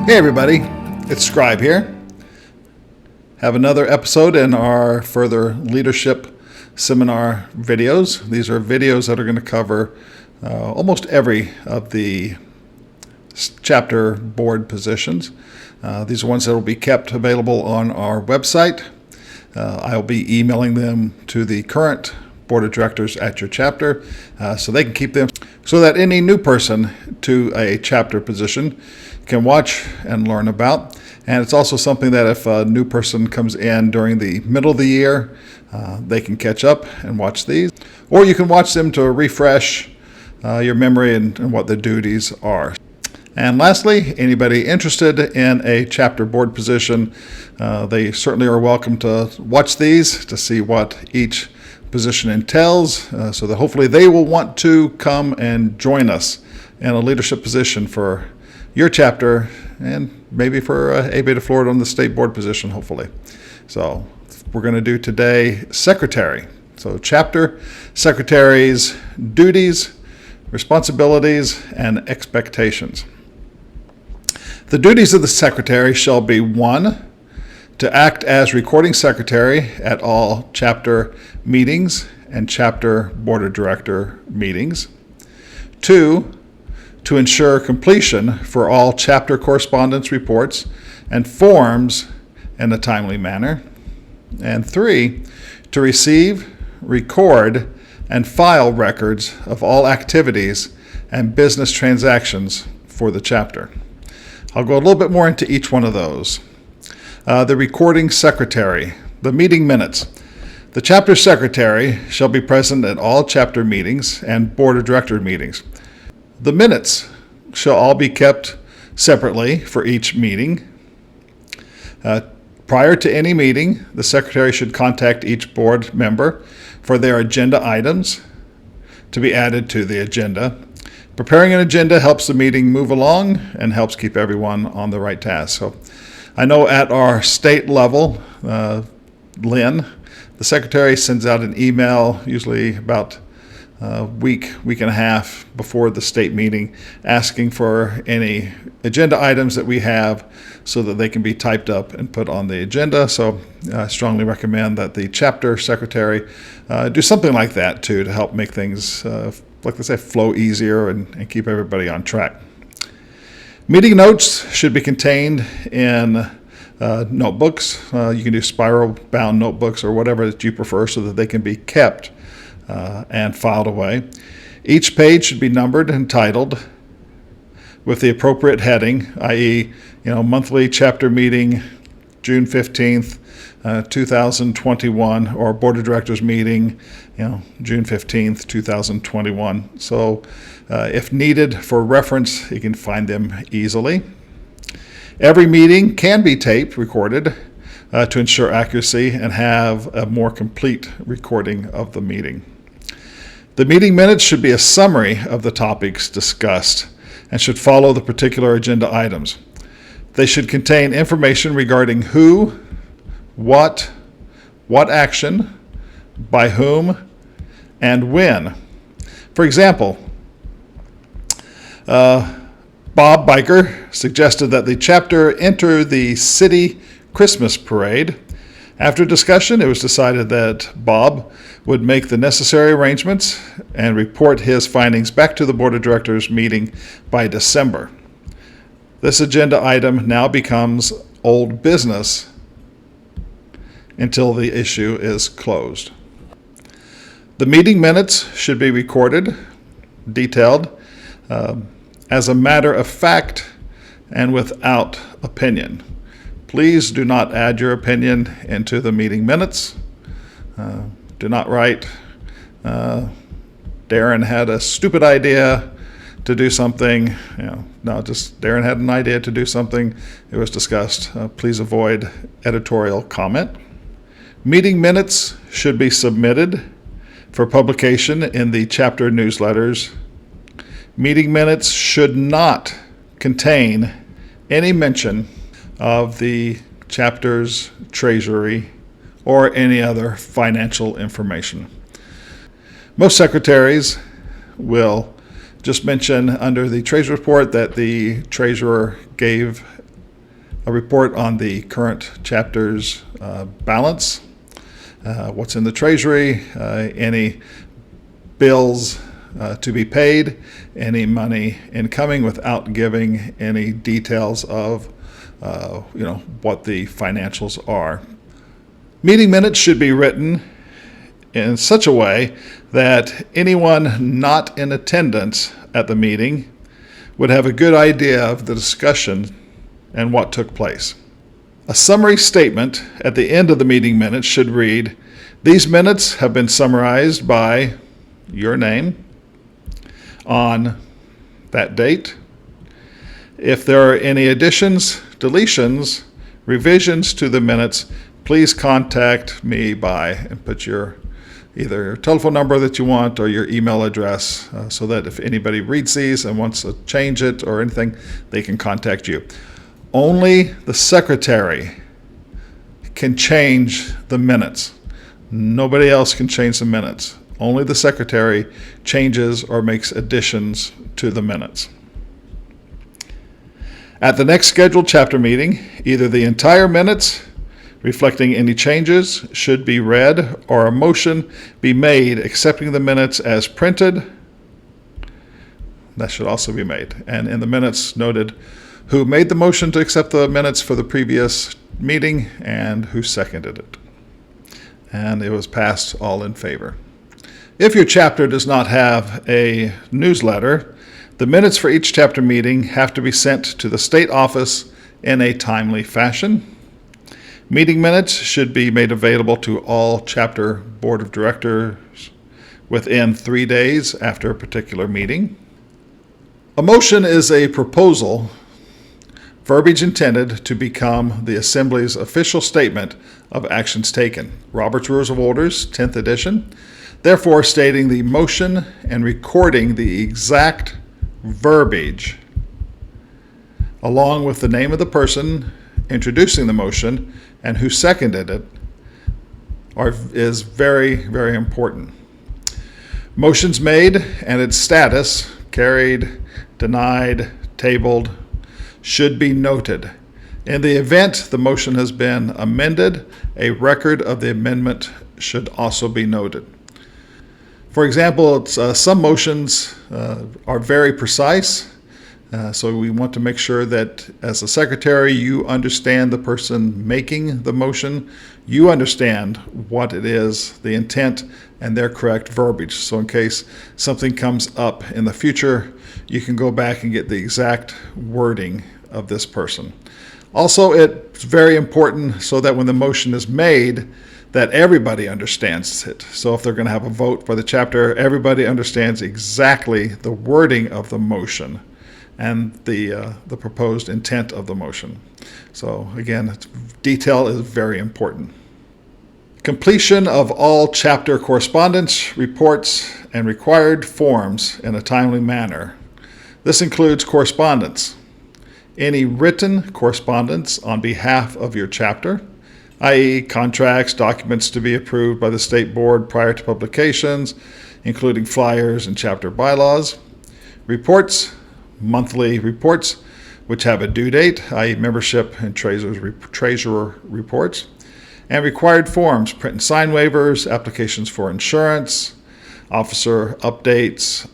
Hey everybody, it's Scribe here. Have another episode in our further leadership seminar videos. These are videos that are going to cover almost every of the chapter board positions. These are ones that will be kept available on our website. I'll be emailing them to the current board of directors at your chapter so they can keep them so that any new person to a chapter position can watch and learn about. And it's also something that if a new person comes in during the middle of the year, they can catch up and watch these. Or you can watch them to refresh your memory and what the duties are. And lastly, anybody interested in a chapter board position, they certainly are welcome to watch these to see what each position entails, so that hopefully they will want to come and join us in a leadership position for your chapter and maybe for ABATE of Florida on the state board position, hopefully. So we're going to do today secretary. So chapter secretaries' duties, responsibilities, and expectations. The duties of the secretary shall be 1, to act as recording secretary at all chapter meetings and chapter board of director meetings. 2, to ensure completion for all chapter correspondence reports and forms in a timely manner. And 3, to receive, record, and file records of all activities and business transactions for the chapter. I'll go a little bit more into each one of those. The recording secretary, the meeting minutes. The chapter secretary shall be present at all chapter meetings and board of director meetings. The minutes shall all be kept separately for each meeting. Prior to any meeting, the secretary should contact each board member for their agenda items to be added to the agenda. Preparing an agenda helps the meeting move along and helps keep everyone on the right task. So I know at our state level, Lynn, the secretary sends out an email usually about a week and a half before the state meeting asking for any agenda items that we have so that they can be typed up and put on the agenda. So I strongly recommend that the chapter secretary do something like that too to help make things, like they say, flow easier and keep everybody on track. Meeting notes should be contained in notebooks. You can do spiral-bound notebooks or whatever that you prefer so that they can be kept and filed away. Each page should be numbered and titled with the appropriate heading, i.e., monthly chapter meeting, June 15th, 2021, or board of directors meeting, June 15th, 2021. So if needed for reference, you can find them easily. Every meeting can be taped, recorded, to ensure accuracy and have a more complete recording of the meeting. The meeting minutes should be a summary of the topics discussed and should follow the particular agenda items. They should contain information regarding who, what action, by whom, and when. For example, Bob Biker suggested that the chapter enter the city Christmas parade. After discussion, it was decided that Bob would make the necessary arrangements and report his findings back to the board of directors meeting by December. This agenda item now becomes old business until the issue is closed. The meeting minutes should be recorded, detailed, as a matter of fact and without opinion. Please do not add your opinion into the meeting minutes. Do not write, Darren had a stupid idea to do something. No, just Darren had an idea to do something. It was discussed. Please avoid editorial comment. Meeting minutes should be submitted for publication in the chapter newsletters. Meeting minutes should not contain any mention of the chapter's treasury or any other financial information. Most secretaries will just mention under the treasury report that the treasurer gave a report on the current chapter's balance, what's in the treasury, any bills to be paid, any money incoming without giving any details of what the financials are. Meeting minutes should be written in such a way that anyone not in attendance at the meeting would have a good idea of the discussion and what took place. A summary statement at the end of the meeting minutes should read, "These minutes have been summarized by your name on that date. If there are any additions, deletions, revisions to the minutes, please contact me by," and put your either your telephone number that you want or your email address so that if anybody reads these and wants to change it or anything, they can contact you. Only the secretary can change the minutes. Nobody else can change the minutes. Only the secretary changes or makes additions to the minutes. At the next scheduled chapter meeting, either the entire minutes reflecting any changes should be read or a motion be made accepting the minutes as printed. That should also be made. And in the minutes noted who made the motion to accept the minutes for the previous meeting and who seconded it. And it was passed all in favor. If your chapter does not have a newsletter, the minutes for each chapter meeting have to be sent to the state office in a timely fashion. Meeting minutes should be made available to all chapter board of directors within 3 days after a particular meeting. A motion is a proposal, verbiage intended to become the Assembly's official statement of actions taken. Robert's Rules of Orders, 10th edition, therefore stating the motion and recording the exact verbiage along with the name of the person introducing the motion and who seconded it is very, very important. Motions made and its status, carried, denied, tabled, should be noted. In the event the motion has been amended, a record of the amendment should also be noted. For example, some motions are very precise. So we want to make sure that as a secretary, you understand the person making the motion. You understand what it is, the intent, and their correct verbiage. So in case something comes up in the future, you can go back and get the exact wording of this person. Also, it's very important so that when the motion is made, that everybody understands it. So if they're going to have a vote by the chapter, everybody understands exactly the wording of the motion and the proposed intent of the motion. So again, detail is very important. Completion of all chapter correspondence, reports, and required forms in a timely manner. This includes correspondence. Any written correspondence on behalf of your chapter, i.e. contracts, documents to be approved by the state board prior to publications, including flyers and chapter bylaws. Reports, monthly reports, which have a due date, i.e. membership and treasurer reports, and required forms, print and sign waivers, applications for insurance, officer updates,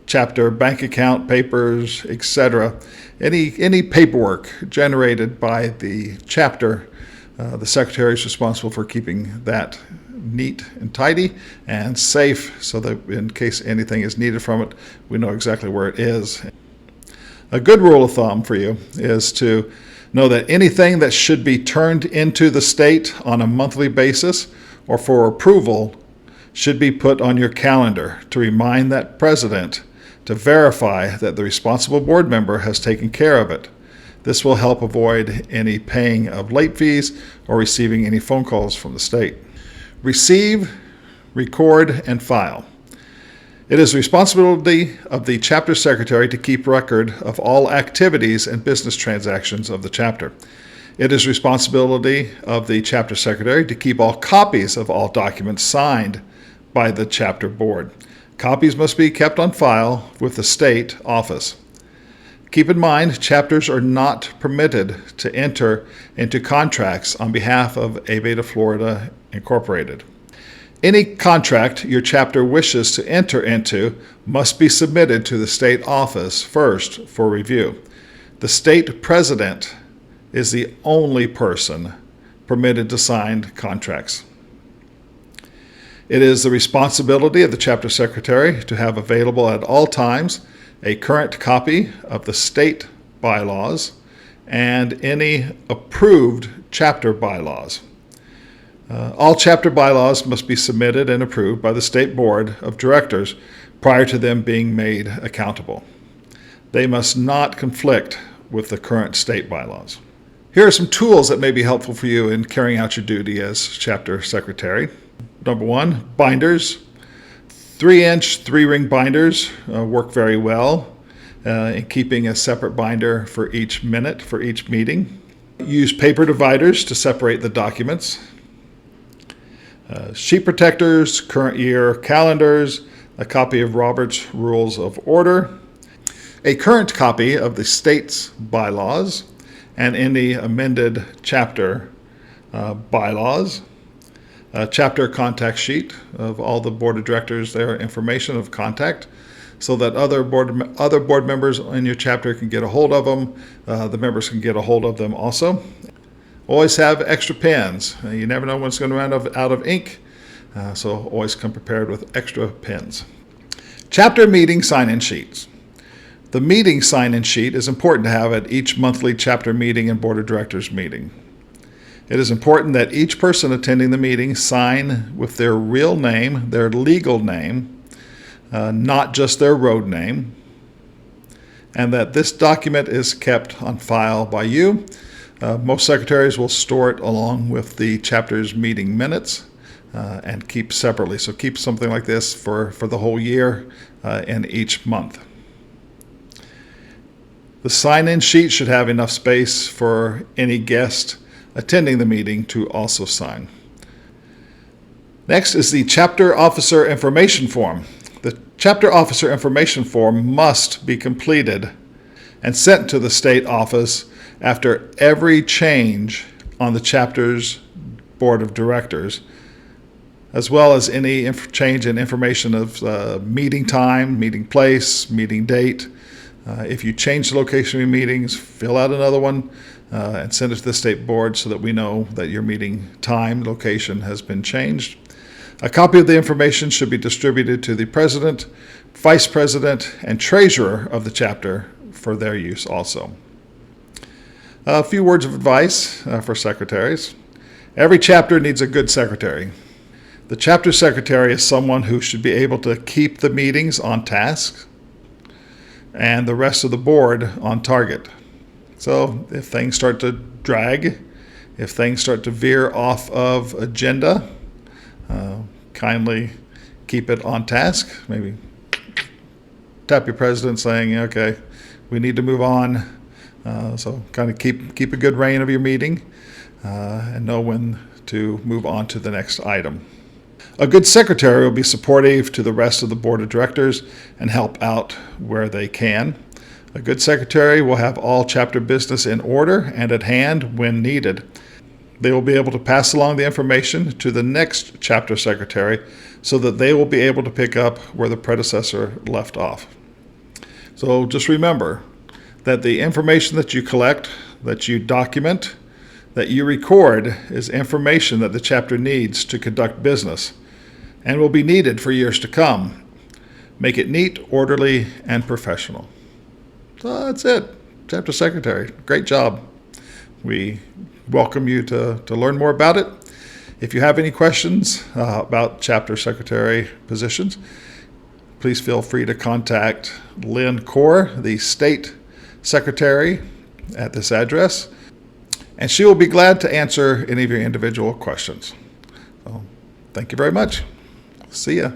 chapter bank account papers, etc. Any paperwork generated by the chapter, the secretary is responsible for keeping that neat and tidy and safe so that in case anything is needed from it, we know exactly where it is. A good rule of thumb for you is to know that anything that should be turned into the state on a monthly basis or for approval should be put on your calendar to remind that president to verify that the responsible board member has taken care of it. This will help avoid any paying of late fees or receiving any phone calls from the state. Receive, record, and file. It is the responsibility of the chapter secretary to keep record of all activities and business transactions of the chapter. It is responsibility of the chapter secretary to keep all copies of all documents signed by the chapter board. Copies must be kept on file with the state office. Keep in mind, chapters are not permitted to enter into contracts on behalf of ABATE of Florida Incorporated. Any contract your chapter wishes to enter into must be submitted to the state office first for review. The state president is the only person permitted to sign contracts. It is the responsibility of the chapter secretary to have available at all times a current copy of the state bylaws and any approved chapter bylaws. All chapter bylaws must be submitted and approved by the state board of directors prior to them being made accountable. They must not conflict with the current state bylaws. Here are some tools that may be helpful for you in carrying out your duty as chapter secretary. Number one, binders. 3-inch, 3-ring binders work very well in keeping a separate binder for each minute, for each meeting. Use paper dividers to separate the documents. Sheet protectors, current year calendars, a copy of Robert's Rules of Order, a current copy of the state's bylaws, and any amended chapter bylaws. A chapter contact sheet of all the board of directors, their information of contact, so that other board members in your chapter can get a hold of them. The members can get a hold of them also. Always have extra pens. You never know when it's going to run out of ink, so always come prepared with extra pens. Chapter meeting sign-in sheets. The meeting sign-in sheet is important to have at each monthly chapter meeting and board of directors meeting. It is important that each person attending the meeting sign with their real name, their legal name, not just their road name, and that this document is kept on file by you. Most secretaries will store it along with the chapter's meeting minutes and keep separately. So keep something like this for the whole year and each month. The sign-in sheet should have enough space for any guest attending the meeting to also sign. Next is the Chapter Officer Information Form. The Chapter Officer Information Form must be completed and sent to the state office after every change on the chapter's board of directors, as well as any change in information of meeting time, meeting place, meeting date. If you change the location of your meetings, fill out another one and send it to the state board so that we know that your meeting time, location has been changed. A copy of the information should be distributed to the president, vice president, and treasurer of the chapter for their use also. A few words of advice for secretaries. Every chapter needs a good secretary. The chapter secretary is someone who should be able to keep the meetings on task and the rest of the board on target. So if things start to drag, if things start to veer off of agenda, kindly keep it on task. Maybe tap your president saying, okay, we need to move on. So kind of keep a good rein of your meeting and know when to move on to the next item. A good secretary will be supportive to the rest of the board of directors and help out where they can. A good secretary will have all chapter business in order and at hand when needed. They will be able to pass along the information to the next chapter secretary so that they will be able to pick up where the predecessor left off. So just remember that the information that you collect, that you document, that you record is information that the chapter needs to conduct business and will be needed for years to come. Make it neat, orderly, and professional. So that's it. Chapter Secretary, great job. We welcome you to learn more about it. If you have any questions about Chapter Secretary positions, please feel free to contact Lynn Core, the State Secretary, at this address, and she will be glad to answer any of your individual questions. So, thank you very much. See ya.